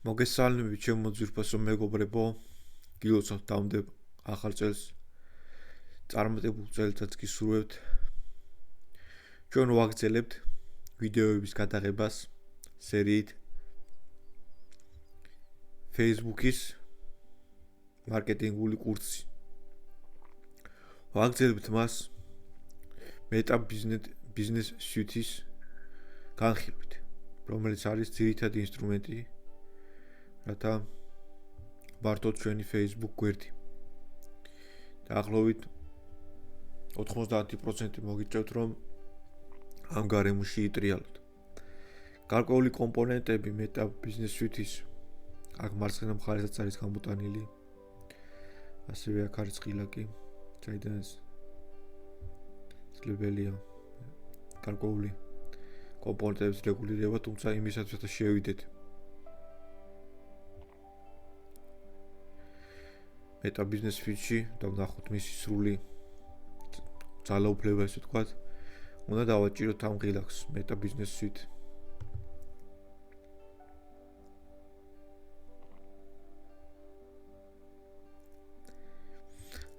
მოგესალმებით ჩემო ძვირფასო მეგობრებო, გილოცავთ დამდებ ახალ წელს, წარმატებულ წელიწადს გისურვებთ. ჩვენ ვაგრძელებთ ვიდეოების გადაღებას სერიით Facebook-ის მარკეტინგული კურსი. ვაგრძელებთ მას Meta Business Suite-ის განხილვით, რომელიც არის ძირითადი ინსტრუმენტი რათა მართოთ ჩვენი Facebook გვერდი. დაახლოებით 90% მოგიჭევთ, რომ ამ გარემოში იტრიალოთ. გარკვეული კომპონენტები Meta Business Suite-ის აქ მარცხენა მხარესაც არის გამოტანილი. ასევე აქ არის ღილაკი, საიდანაც სლებელია გარკვეული კომპონენტების რეგულირება, თუმცა იმისაც ვეთა შევიდეთ Meta Business Suite-ში და ვნახოთ მისი სრული ძალაუფლება, ესე ვთქვათ, უნდა დავაჭიროთ ამ ღილაკს Meta Business Suite.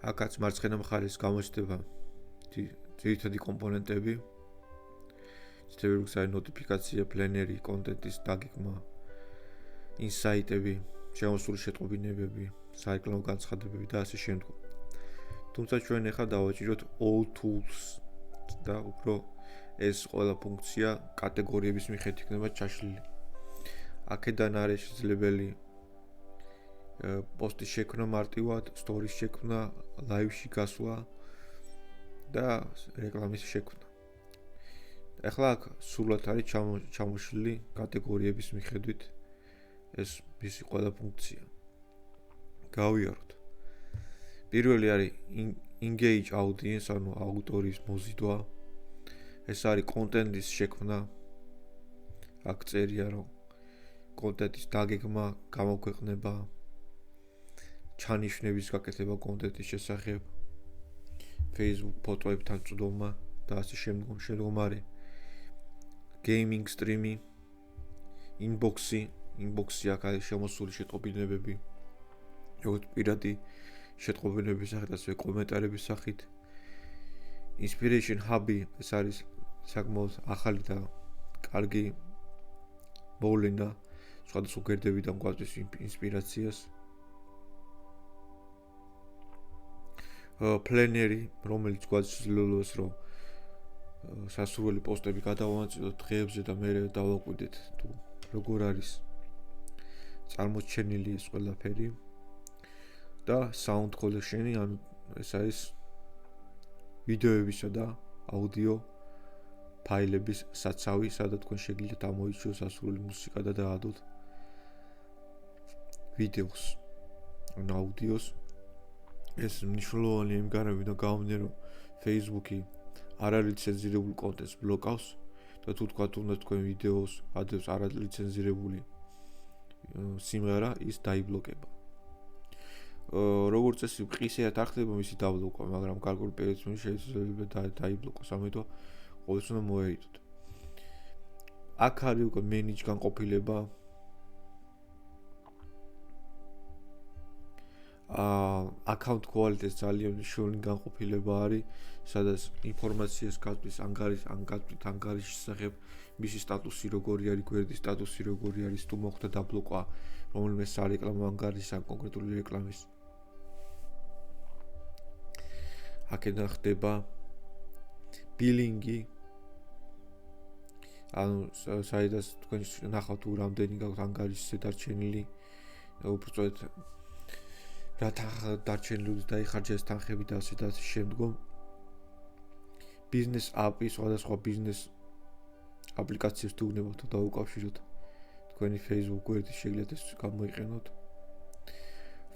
აქაც მარცხენა მხარეს გამოჩნდება ძირითადი კომპონენტები, ცდები როგორც არის ნოტიფიკაცია, პლენერი, კონტენტის დაგეგმა, ინსაიტები, შემოსული შეტყობინებები, საეკლამო განცხადებები და ასე შემდგომ. თუმცა ჩვენ ახლა დავაჭიროთ all tools და უფრო ეს ყველა ფუნქცია კატეგორიების მიხედვით იქნება ჩაშლილი. აქედან არის შესაძლებელი პოსტის შექმნა მარტივად, სტორის შექმნა, ლაივში გასვლა და რეკლამის შექმნა. ახლა აქ სრულად არის ჩამოშლილი კატეგორიების მიხედვით ეს მისი ყველა ფუნქცია. გავიაროთ. პირველი არის engage audience, ანუ აუდიტორის მოზიდვა. ეს არის კონტენტის შექმნა. აქ წერია, რომ კონტენტის დაგეგმა, გამოქვეყნება, ჩანიშვნების გაკეთება კონტენტის შესახებ, Facebook ფოტოებთან წვდომა და ასე შემდგომ. შემდგომ არის gaming stream-ი, inbox-ი აქ არის შემოსული შეტყობინებები, როგორც პირადი შეტყობინების სახით, ასევე კომენტარების სახით. Inspiration Hub-ი, ეს არის საკმაოდ ახალი და კარგი მოვლენა სხვადასხვა გვერდებიდან გვაწვდის ინსპირაციას. პლენერი, რომელიც გვაძლევს შესაძლებლობას, რომ სასურველი პოსტები გადავანაწილოთ დღეებზე და მერე დავაკვირდეთ თუ როგორ არის წარმოჩენილი ეს ყველაფერი. და sound collection-ი, ანუ ეს არის ვიდეოებისა და აუდიო ფაილების საცავი, სადაც თქვენ შეგიძლიათ ამოიჩიოთ სასურველი მუსიკა და დაადოთ ვიდეოს ან აუდიოს. ეს მნიშვნელოვანია იმ გარემოდან გამომდინარე, რომ Facebook-ი არალიცენზირებულ კონტენტს ბლოკავს და თუ თქვათ უნდა თქვენ ვიდეოს ადევს არალიცენზირებული სიმღერა, ის დაიბლოკება. როგორც წესი მყისეად არ ხდება მისი დაბლოკვა, მაგრამ გარკვეული პერიოდში შეიძლება დაიბლოკოს, ამიტომ ყოველთვის უნდა მოერიდოთ. აქ არის უკვე manage განყოფილება. account quality-ს ძალიან მნიშვნელოვანი განყოფილება არის, სადაც ინფორმაციას გაწვდის ანგარიშის შესახებ, მისი სტატუსი როგორი არის, გვერდის სტატუსი როგორი არის, თუ მოხდა დაბლოკვა რომელიმე სარეკლამო ანგარიშის ან კონკრეტული რეკლამის. აქედან ხდება billing-ი, ანუ საიდანაც თქვენ ნახავთ თუ რამდენი გაქვთ ანგარიშზე დარჩენილი, უბრალოდ რათა დარჩენილი დაიხარჯა ეს თანხები და ასე შემდგომ. Business app-ი, სხვადასხვა ბიზნეს აპლიკაციებს თუ უნებავთ დაუკავშიროთ თქვენი Facebook გვერდი, შეგიძლიათ ეს გამოიყენოთ.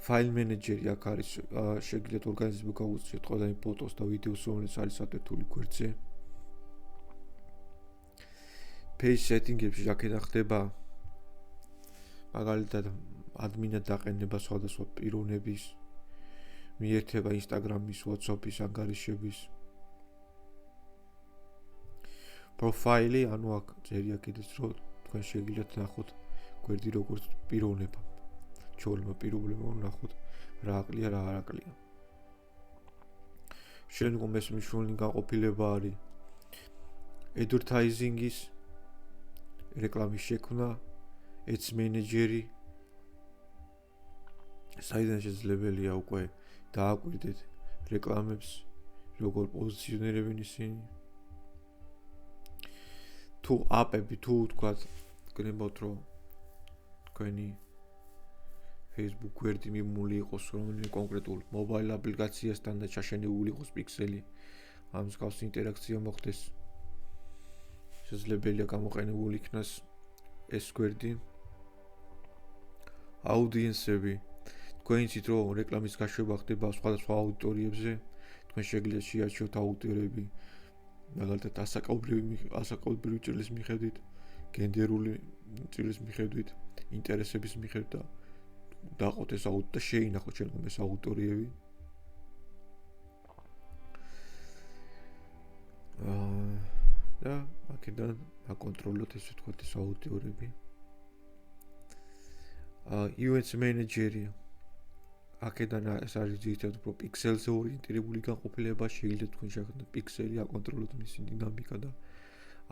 File manager-ი აქ არის, შეგიძლიათ ორგანიზება გაუწიოთ ყველანი ფოტოს და ვიდეოს, რომელიც არის სატვირთული გვერდზე. Page setting-ებში აქედან ხდება მაგალითად ადმინად დაყენება სხვადასხვა პიროვნების, მიერთება Instagram-ის, WhatsApp-ის ანგარიშების. Profile-ი, ანუ აქ წერია კიდეც, რომ თქვენ შეგიძლიათ ნახოთ გვერდი როგორც პიროვნება. ჩვეულებრივ პიროვნება ვნახოთ რა აკლია, რა არ აკლია. შემდგომ ეს მნიშვნელოვანი განყოფილება არის advertising-ის, რეკლამის შექმნა, ads manager-ი, საიდან შესაძლებელია უკვე დააკვირდეთ რეკლამებს, როგორ პოზიციონირებენ ისინი. თუ აპები, თუ თქვათ, გქონებათ რომ თქვენი Facebook გვერდი მიმული იყოს რომელიმე კონკრეტულ მობაილ აპლიკაციასთან და ჩაშენებული იყოს პიქსელი, ამ მსგავსი ინტერაქცია მოხდეს. შესაძლებელია გამოყენებული იქნას ეს გვერდი. აუდიენსები, თქვენ იცით რომ რეკლამის გაშვება ხდება სხვადასხვა აუდიტორიებზე, თქვენ შეგიძლიათ შეარჩიოთ აუდიტორიები, მაგალითად ასაკობრივი ჭრილის მიხედვით, გენდერული ჭრილის მიხედვით, ინტერესების მიხედვით და დაყოთ ეს და შეინახოთ შემდგომ ეს აუდიტორიები. და აქედან აკონტროლოთ ესე ვთქვათ ეს აუდიტორიები. events manager-ი აქედან ეს არის ძირითადად უფრო პიქსელზე ორიენტირებული განყოფილება, შეიძლება თქვენ შექმნათ პიქსელი, აკონტროლოთ მისი დინამიკა და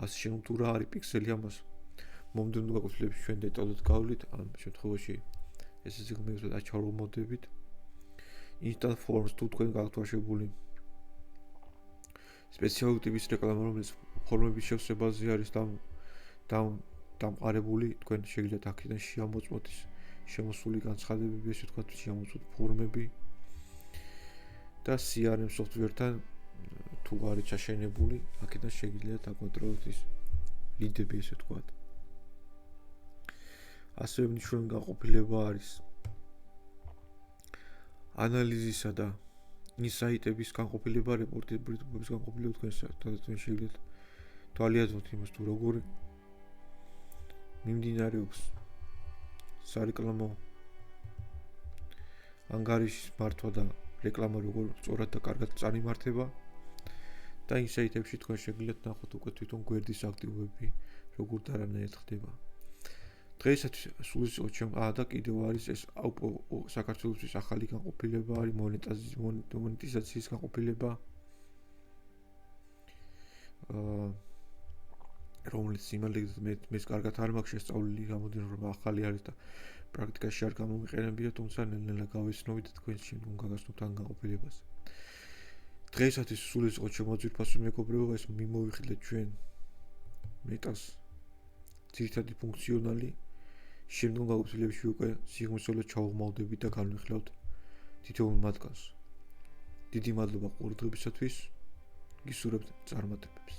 ასე შემო თუ რა არის პიქსელი ამას მომდევნო განყოფილების ჩვენ დეტალურად გავვლით, ამ შემთხვევაში ეს ზოგადად აჩვენებოდებით. Instant forms თუ თქვენ გაქვთ სპეციალური ტიპის რეკლამა, რომელიც ფორმების შევსებაზე არის დამყარებული, თქვენ შეგიძლიათ აქედან შეამოწმოთ შემოსული განცხადებები, ესე ვთქვათ, შეამოწმოთ ფორმები და CRM software-თან თუ არის ჩაშენებული, აქედან შეგიძლიათ აკონტროლოთ ის ლიდები, ესე ვთქვათ. ასევე მნიშვნელოვანი განყოფილება არის ანალიზისა და ინსაიტების განყოფილება, რეპორტების განყოფილება, თქვენ შეგიძლიათ თვალიაზროთ იმას თუ როგორ მიმდინარეობს სარეკლამო ანგარიშის მართვა და რეკლამა როგორ სწორად და კარგად წარიმართება და ინსაიტებში თქვენ შეგიძლიათ ნახოთ უკვე თვითონ გვერდის აქტივობები როგორ და რანაირად ხდება. დღეისათვის სულ ის და კიდევ არის ეს საქართველოს ახალი განყოფილება არის მონეტიზაციის განყოფილება, რომელიც იმალიგდ მეც კარგად არ მაქვს შესწავლილი, რამოდენიმე რომ ახალი არის და პრაქტიკაში არ გამომიყენებია, თუმცა ნელ-ნელა გავეცნობით და თქვენ შემდგომ გაგაცნობთ ამ განყოფილებას. დღეისათვის სულ ის შემოძვირფასო მეგობრებო, ეს მიმოვიხილეთ ჩვენ მეტას ძირითადი ფუნქციონალი. შემდგომ განყოფილებში უკვე სიღრმისეულად ჩავღმავდებით და განვიხილავთ თითოეულ მათგანს. დიდი მადლობა ყურადღებისათვის. გისურვებთ წარმატებებს.